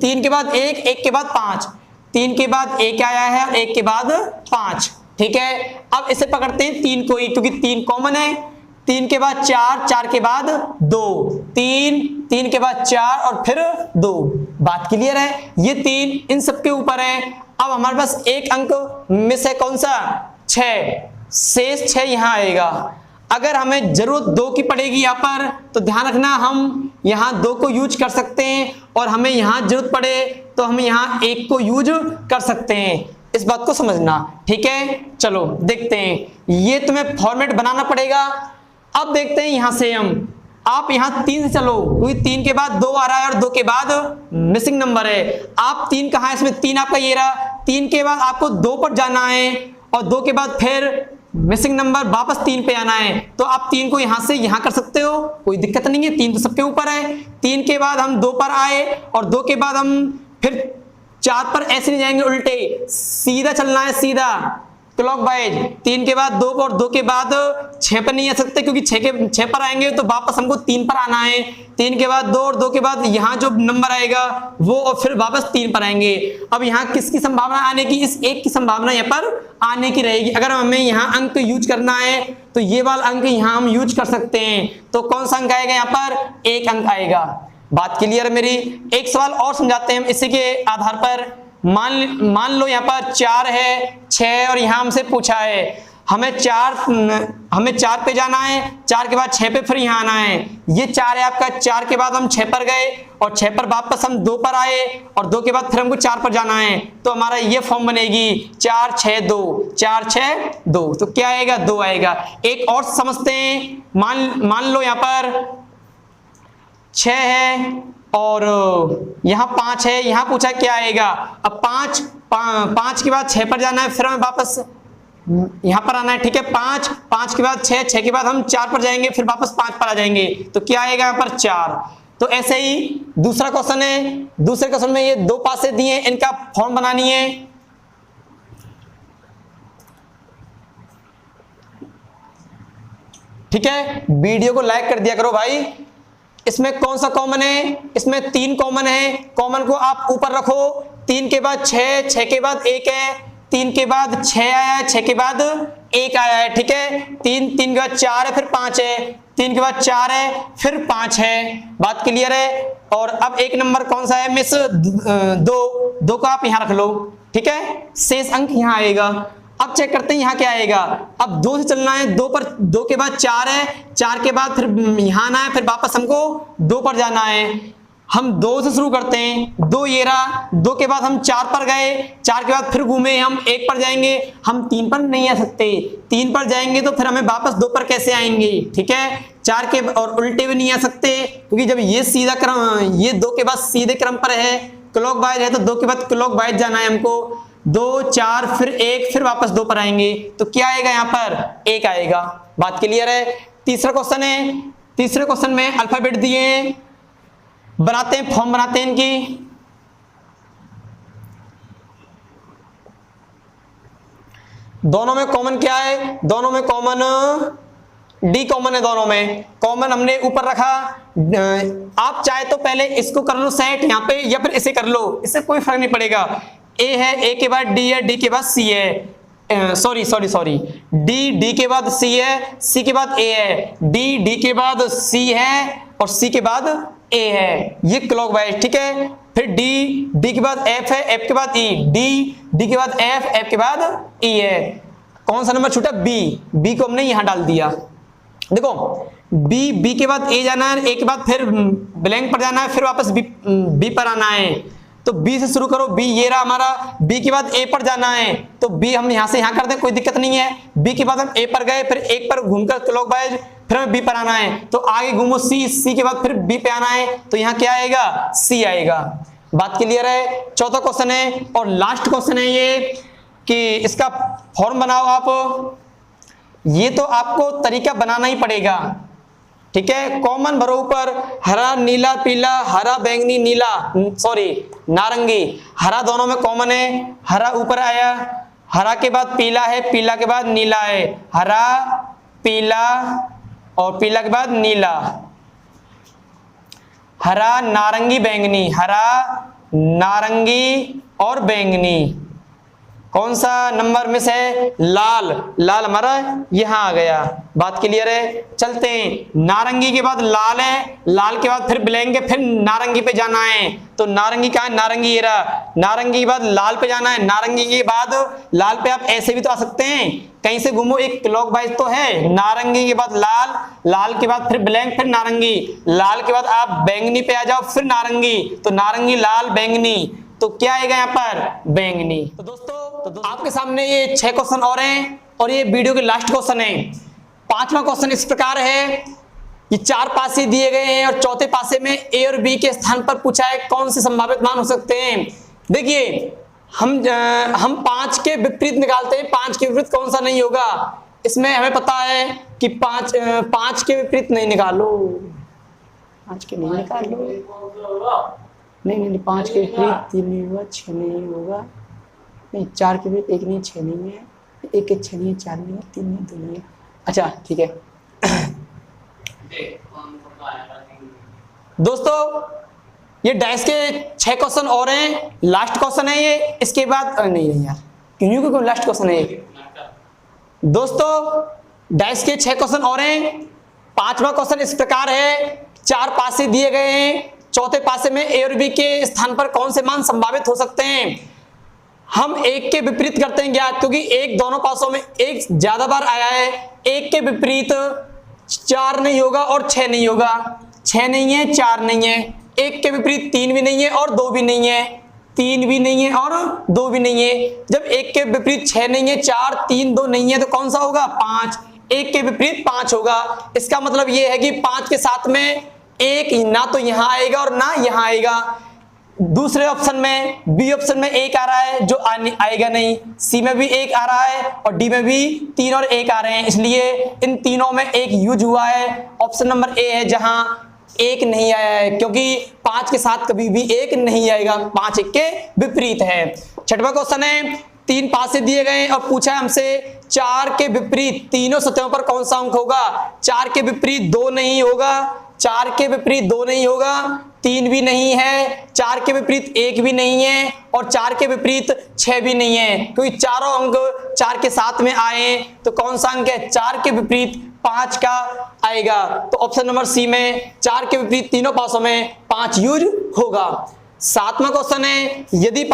3 के बाद 1, 1 के बाद 5, 3 के बाद 1 आया है और 1 के बाद 5। ठीक है, अब इसे पकड़ते हैं 3 को ही, क्योंकि 3 कॉमन है। 3 के बाद 4, 4 के बाद 2, 3 के बाद 4 और फिर 2। बात क्लियर है, ये 3 इन सबके ऊपर है। अब हमारे पास एक अंक मिस है, कौन सा 6, शेष 6 यहां आएगा। अगर हमें जरूरत 2 की पड़ेगी यहाँ पर, तो ध्यान रखना हम यहाँ 2 को यूज कर सकते हैं, और हमें यहाँ जरूरत पड़े तो हम यहाँ 1 को यूज कर सकते हैं। इस बात को समझना। ठीक है, चलो देखते हैं। ये तुम्हें फॉर्मेट बनाना पड़ेगा। अब देखते हैं यहां से हम, आप यहां 3 से चलो, क्योंकि 3 के बाद 2 आ रहा है और 2 के बाद मिसिंग नंबर है। आप 3 कहां है, इसमें 3 आपका ये रहा। 3 के बाद आपको 2 पर जाना है और 2 के बाद फिर मिसिंग नंबर वापस 3 पे आना है। तो आप 3 को यहां से यहां कर सकते हो, कोई दिक्कत नहीं है, 3 तो सबके ऊपर है। 3 के बाद हम 2 पर आए और 2 के बाद हम फिर 4 पर ऐसे नहीं जाएंगे, उल्टे सीधा चलना है, सीधा क्लॉकवाइज। 3 के बाद 2 और 2 के बाद 6 पर नहीं आ सकते, क्योंकि 6 पर आएंगे तो वापस हमको 3 पर आना है। 3 के बाद 2 और 2 के बाद यहाँ जो नंबर आएगा वो, और फिर वापस 3 पर आएंगे। अब यहाँ किसकी संभावना आने की, इस 1 की संभावना यहाँ पर आने की रहेगी। अगर हमें यहाँ अंक यूज करना है तो ये वाला अंक यहाँ हम यूज कर सकते हैं। तो कौन सा अंक आएगा, यहाँ पर 1 अंक आएगा। बात क्लियर है मेरी। एक सवाल और समझाते हैं हम इसी के आधार पर। मान लो यहाँ पर 4 है, 6 और यहाँ हमसे पूछा है हमें 4 पे जाना है, 4 के बाद 6 पे फिर यहाँ आना है। ये 4 है आपका, 4 के बाद हम 6 पर गए और 6 पर वापस हम 2 पर आए और 2 के बाद फिर हमको 4 पर जाना है। तो हमारा ये फॉर्म बनेगी 4 6 2, 4 6 2। तो क्या आएगा, 2 आएगा। एक और समझते हैं। मान लो यहाँ पर 6 है और यहाँ 5 है, यहाँ पूछा क्या आएगा। अब 5 के बाद 6 पर जाना है, फिर हमें वापस यहाँ पर आना है। ठीक है, 5 के बाद 6, 6 के बाद हम 4 पर जाएंगे, फिर वापस 5 पर आ जाएंगे। तो क्या आएगा यहाँ पर 4। तो ऐसे ही दूसरा क्वेश्चन है। दूसरे क्वेश्चन में ये 2 पासे दिए हैं, इनका फॉर्म बनानी है। ठीक है, वीडियो को लाइक कर दिया करो भाई। इसमें कौन सा कॉमन है, इसमें 3 कॉमन है। कॉमन को आप ऊपर रखो। 3 के बाद 6, 6 के बाद 1 है, 3 के बाद 6 आया है, 6 के बाद 1 आया है। ठीक है, 3 के बाद 4 है, फिर 5 है, 3 के बाद 4 है, फिर 5 है। बात क्लियर है। और अब एक नंबर कौन सा है मिस, 2 को आप यहां रख लो। ठीक है, शेष अंक यहां आएगा। अब चेक करते हैं यहाँ क्या आएगा। अब 2 से चलना है, 2 के बाद 4 है, 4 के बाद फिर यहाँ आना है, फिर वापस हमको 2 पर जाना है। हम 2 से शुरू करते हैं, 2 ये रहा, 2 के बाद हम 4 पर गए, 4 के बाद फिर घूमे हम 1 पर जाएंगे, हम 3 पर नहीं आ सकते, 3 पर जाएंगे तो फिर हमें वापस 2 पर कैसे आएंगे, ठीक है। 4 के और उल्टे भी नहीं आ सकते, क्योंकि जब ये सीधा क्रम, ये 2 के बाद सीधे क्रम पर है, क्लॉकवाइज है, तो 2 के बाद क्लॉकवाइज जाना है हमको, 2 4 फिर 1 फिर वापस 2 पर आएंगे, तो क्या आएगा यहाँ पर 1 आएगा। बात क्लियर है। तीसरा क्वेश्चन है, तीसरे क्वेश्चन में अल्फाबेट दिए हैं, बनाते हैं, फॉर्म बनाते हैं इनकी। दोनों में कॉमन क्या है, दोनों में कॉमन डी कॉमन है, दोनों में कॉमन हमने ऊपर रखा। आप चाहे तो पहले इसको कर लो सेट यहाँ पे, या फिर इसे कर लो, इससे कोई फर्क नहीं पड़ेगा। ए है, ए के बाद डी है, डी के बाद सी है, सॉरी डी के बाद सी है, सी के बाद ए है, डी के बाद सी है और सी के बाद ए है, ये क्लॉकवाइज, ठीक है। फिर डी के बाद एफ है, एफ के बाद ई, डी के बाद एफ के बाद ई है। कौन सा नंबर छूटा, बी को हमने यहां डाल दिया। देखो बी के बाद ए जाना है, ए के बाद फिर ब्लैंक पर जाना है, फिर वापस बी पर आना है, तो बी से शुरू करो, बी ये रहा हमारा, बी के बाद ए पर जाना है, तो बी हम यहां से यहां कर दें, कोई दिक्कत नहीं है। बी के बाद हम ए पर गए, फिर एक पर घूमकर क्लॉकवाइज, फिर हमें बी पर आना है, तो आगे घूमो सी के बाद फिर बी पे आना है, तो यहां क्या आएगा, सी आएगा। बात क्लियर है। चौथा क्वेश्चन है और लास्ट क्वेश्चन है ये कि इसका फॉर्म बनाओ आप। ये तो आपको तरीका बनाना ही पड़ेगा, ठीक है। कॉमन भरो ऊपर, हरा नीला पीला, हरा बैंगनी नीला, सॉरी नारंगी, हरा दोनों में कॉमन है, हरा ऊपर आया, हरा के बाद पीला है, पीला के बाद नीला है, हरा पीला और पीला के बाद नीला, हरा नारंगी बैंगनी, हरा नारंगी और बैंगनी। कौन सा नंबर मिस है, लाल, लाल हमारा यहां आ गया। बात क्लियर है। चलते हैं, नारंगी के बाद लाल है, लाल के बाद फिर ब्लैंक है, फिर नारंगी पे जाना है, तो नारंगी कहाँ है, नारंगी ये रहा, नारंगी के बाद लाल पे जाना है, नारंगी के बाद लाल पे आप ऐसे भी तो आ सकते हैं, कहीं से घूमो, एक क्लॉकवाइज तो है, नारंगी के बाद लाल, लाल के बाद फिर ब्लैंक, फिर नारंगी, लाल के बाद आप बैंगनी पे आ जाओ, फिर नारंगी, तो नारंगी लाल बैंगनी, तो क्या आएगा यहाँ पर, बैंगनी। तो दोस्तों आपके सामने ये 6 क्वेश्चन और हैं और ये वीडियो के लास्ट क्वेश्चन है। 5वां क्वेश्चन इस प्रकार है, ये 4 पासे दिए गए हैं और चौथे पासे में ए और बी के स्थान पर पूछा है कौन से संभावित मान हो सकते हैं। देखिए हम 5 के विपरीत निकालते हैं, 5 के विपरीत कौन सा नहीं होगा। इसमें हमें पता है कि 5 के विपरीत नहीं निकालो, 5 के नहीं निकालो, नहीं 5 के विपरीत 3 नहीं होगा, 6 नहीं होगा, नहीं 4 के विपरीत 1 नहीं, 6 नहीं है, 1 के 6 नहीं है, 4 नहीं है, 3 नहीं, 2 नहीं है। अच्छा ठीक है दोस्तों, ये डैश के 6 क्वेश्चन और हैं, लास्ट क्वेश्चन है ये, इसके बाद नहीं यार क्यों लास्ट क्वेश्चन है ये दोस्तों। डैश के 6 क्वेश्चन और हैं। 5वां क्वेश्चन इस प्रकार है, 4 पासे दिए गए हैं, चौथे पासे में ए और बी के स्थान पर कौन से मान संभावित हो सकते हैं। हम 1 के विपरीत करते हैं ज्ञात, क्योंकि 1 दोनों पासों में 1 ज्यादा बार आया है। 1 के विपरीत 4 नहीं होगा और 6 नहीं होगा, 6 नहीं है, 4 नहीं है। 1 के विपरीत 3 भी नहीं है और 2 भी नहीं है, 3 भी नहीं है और 2 भी नहीं है। जब 1 के विपरीत 6 नहीं है, 4 3 2 नहीं है, तो कौन सा होगा, 5। 1 के विपरीत 5 होगा। इसका मतलब यह है कि 5 के साथ में 1 ना तो यहां आएगा और ना यहां आएगा। दूसरे ऑप्शन में, बी ऑप्शन में 1 आ रहा है जो आएगा नहीं, सी में भी 1 आ रहा है और डी में भी 3 और 1 आ रहे हैं, इसलिए इन तीनों में 1 यूज हुआ है। ऑप्शन नंबर ए है जहां 1 नहीं आया है, क्योंकि 5 के साथ कभी भी 1 नहीं आएगा, 5 1 के विपरीत है। 6वां क्वेश्चन है, 3 पासे दिए गए और पूछा है हमसे 4 के विपरीत तीनों सतहों पर कौन सा अंक होगा। 4 के विपरीत 2 नहीं होगा, 4 के विपरीत 2 नहीं होगा, 3 भी नहीं है, 4 के विपरीत 1 भी नहीं है और 4 के विपरीत 6 भी नहीं है, क्योंकि चारों अंक 4 के साथ में आए, तो कौन सा अंक है, 4 के विपरीत 5 का आएगा। तो ऑप्शन नंबर सी में 4 के विपरीत तीनों पासों में 5 यूज होगा। 7वां क्वेश्चन है, यदि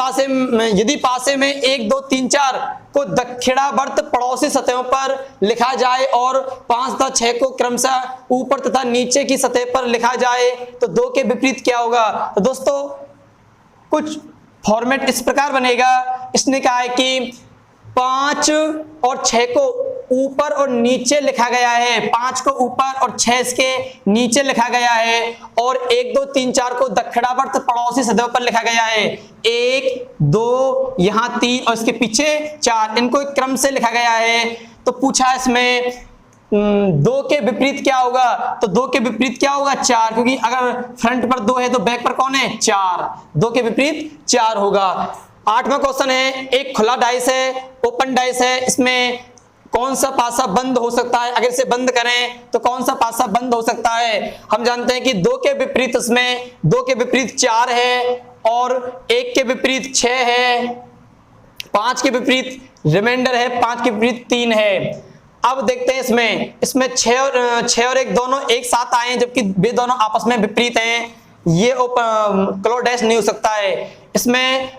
पासे में 1 2 3 4 को दक्षिणावर्त पड़ोसी सतहों पर लिखा जाए और 5 तथा 6 को क्रमशः ऊपर तथा नीचे की सतह पर लिखा जाए तो 2 के विपरीत क्या होगा। तो दोस्तों कुछ फॉर्मेट इस प्रकार बनेगा, इसने कहा है कि 5 और 6 को ऊपर और नीचे लिखा गया है, 5 को ऊपर और 6 इसके नीचे लिखा गया है, और 1 2 3 4 को दक्षिणावर्त पड़ोसी सतहों पर लिखा गया है, 1 2 यहाँ 3 और इसके पीछे 4, इनको एक क्रम से लिखा गया है। तो पूछा इसमें 2 के विपरीत क्या होगा, तो 2 के विपरीत क्या होगा 4, क्योंकि अगर फ्रंट पर 2 है तो बैक पर कौन है 4, 2 के विपरीत 4 होगा। 8वां क्वेश्चन है, एक खुला डाइस है, ओपन डाइस है, इसमें कौन सा पासा बंद हो सकता है, अगर इसे बंद करें तो कौन सा पासा बंद हो सकता है। हम जानते हैं कि 2 के विपरीत इसमें 2 के विपरीत 4 है और 1 के विपरीत 6 है, 5 के विपरीत रिमाइंडर है, 5 के विपरीत 3 है। अब देखते हैं इसमें 6 और 1 दोनों एक साथ आए हैं, जबकि वे दोनों आपस में विपरीत हैं, ये क्लोज डाइस नहीं हो सकता है। इसमें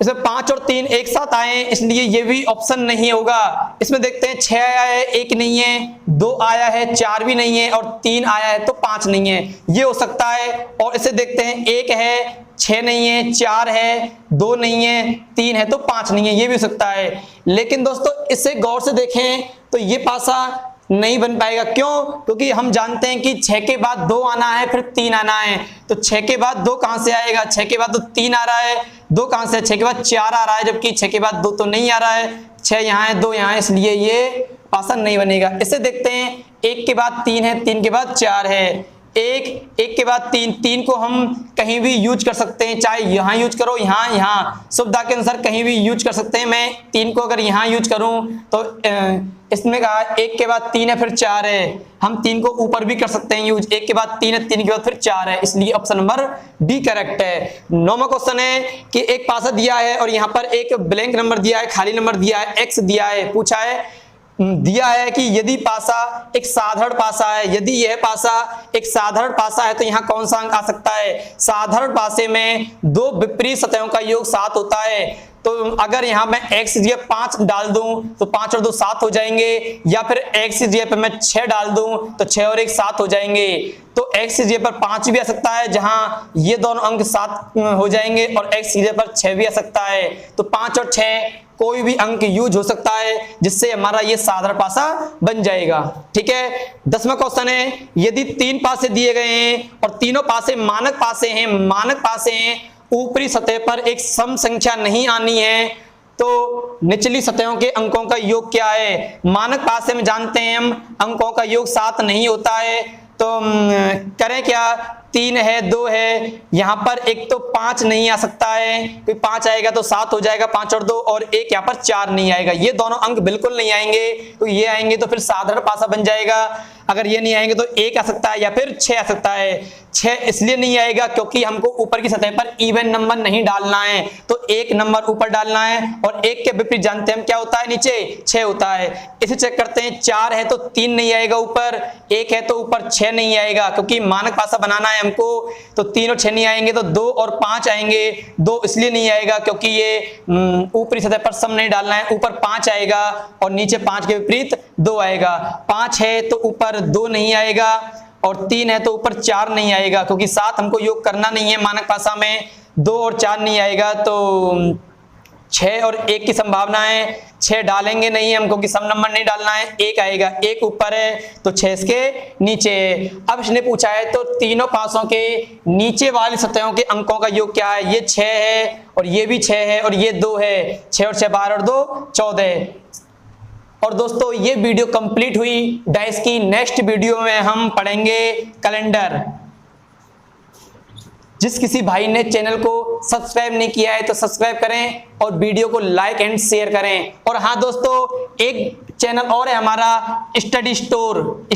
5 और 3 एक साथ आए, इसलिए ये भी ऑप्शन नहीं होगा। इसमें देखते हैं 6 आया है, 1 नहीं है, 2 आया है, 4 भी नहीं है, और 3 आया है तो 5 नहीं है, ये हो सकता है। और इसे देखते हैं 1 है, 6 नहीं है, 4 है, 2 नहीं है, 3 है तो 5 नहीं है, ये भी हो सकता है। लेकिन दोस्तों इसे गौर से देखें तो ये पासा नहीं बन पाएगा। क्यों? क्योंकि हम जानते हैं कि 6 के बाद 2 आना है, फिर 3 आना है, तो 6 के बाद 2 कहां से आएगा, 6 के बाद तो 3 आ रहा है, 2 कहां से, 6 के बाद 4 आ रहा है, जबकि 6 के बाद 2 तो नहीं आ रहा है, 6 यहाँ है, 2 यहाँ है, इसलिए ये पासा नहीं बनेगा। इसे देखते हैं, 1 के बाद 3 है, 3 के बाद 4 है, 1 के बाद 3 को हम कहीं भी यूज कर सकते हैं, चाहे यहाँ यूज करो, यहाँ सुविधा के अनुसार कहीं भी यूज कर सकते हैं। मैं 3 को अगर यहाँ यूज करूं तो इसमें कहा 1 के बाद 3 है, फिर 4 है, हम 3 को ऊपर भी कर सकते हैं यूज, 1 के बाद 3 है, 3 के बाद फिर 4 है, इसलिए ऑप्शन नंबर डी करेक्ट है। 9वां क्वेश्चन है कि एक पासा दिया है और यहाँ पर एक ब्लैंक नंबर दिया है, खाली नंबर दिया है, एक्स दिया है, पूछा है दिया है कि यदि पासा एक साधारण पासा है, यदि यह पासा एक साधारण पासा है तो यहाँ कौन सा अंक आ सकता है। साधारण पासे में 2 विपरीत सतहों का योग 7 होता है, तो अगर यहाँ मैं x की जगह 5 डाल दूं तो 5 और 2 7 हो जाएंगे, या फिर x की जगह पर मैं 6 डाल दूं तो 6 और 1 7 हो जाएंगे। तो x की जगह पर 5 भी आ सकता है, जहां ये दोनों अंक 7 हो जाएंगे, और x की जगह पर 6 भी आ सकता है, तो 5 और 6 कोई भी अंक यूज हो सकता है, जिससे हमारा ये साधारण पासा बन जाएगा। ठीक है। 10वां क्वेश्चन है, यदि 3 पासे दिए गए हैं और तीनों पासे मानक पासे हैं, ऊपरी सतह पर एक सम संख्या नहीं आनी है, तो निचली सतहों के अंकों का योग क्या है। मानक पासे में जानते हैं हम अंकों का योग 7 नहीं होता है, तो करें क्या, 3 है, 2 है, यहाँ पर एक तो 5 नहीं आ सकता है, कोई 5 आएगा तो 7 हो जाएगा, 5 और 2, और एक यहाँ पर 4 नहीं आएगा, ये दोनों अंक बिल्कुल नहीं आएंगे, तो ये आएंगे तो फिर साधारण पासा बन जाएगा। अगर ये नहीं आएंगे तो 1 आ सकता है या फिर 6 आ सकता है। 6 इसलिए नहीं आएगा क्योंकि हमको ऊपर की सतह पर इवन नंबर नहीं डालना है, तो 1 नंबर ऊपर डालना है, और 1 के विपरीत जानते हैं हम क्या होता है, नीचे 6 होता है। इसे चेक करते हैं, 4 है तो 3 नहीं आएगा ऊपर, 1 है तो ऊपर 6 नहीं आएगा, क्योंकि मानक पासा बनाना है हमको, तो 3 और 6 नहीं आएंगे, तो 2 और 5 आएंगे। 2 इसलिए नहीं आएगा क्योंकि ये ऊपरी सतह पर सम नहीं डालना है, ऊपर 5 आएगा और नीचे 5 के विपरीत 2 आएगा। 5 है तो ऊपर 2 नहीं आएगा, और 3 है तो ऊपर 4 नहीं आएगा, क्योंकि 7 हमको योग करना नहीं है मानक पासा में, 2 और 4 नहीं आएगा, तो 6 और 1 की संभावना है, 6 डालेंगे नहीं हम क्योंकि सम नंबर नहीं डालना है, 1 आएगा, 1 ऊपर है तो 6 इसके नीचे है। अब इसने पूछा है तो तीनों पासों के नीचे वाली सतहों के अंकों का योग क्या है। ये 6 है और ये भी 6 है और ये 2 है, 6 और 6 12 और 2 14। और दोस्तों ये वीडियो कंप्लीट हुई डाइस की। नेक्स्ट वीडियो में हम पढ़ेंगे कैलेंडर। जिस किसी भाई ने चैनल को सब्सक्राइब नहीं किया है तो सब्सक्राइब करें और वीडियो को लाइक एंड शेयर करें। और हाँ दोस्तों, एक चैनल और है हमारा स्टडी स्टोर।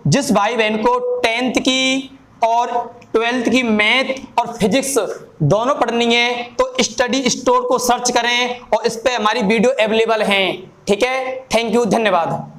जिस भाई बहन को 10th की और 12th की मैथ और फिजिक्स दोनों पढ़नी है तो स्टडी स्टोर को सर्च करें और इस पे हमारी वीडियो अवेलेबल हैं। ठीक है, थैंक यू, धन्यवाद।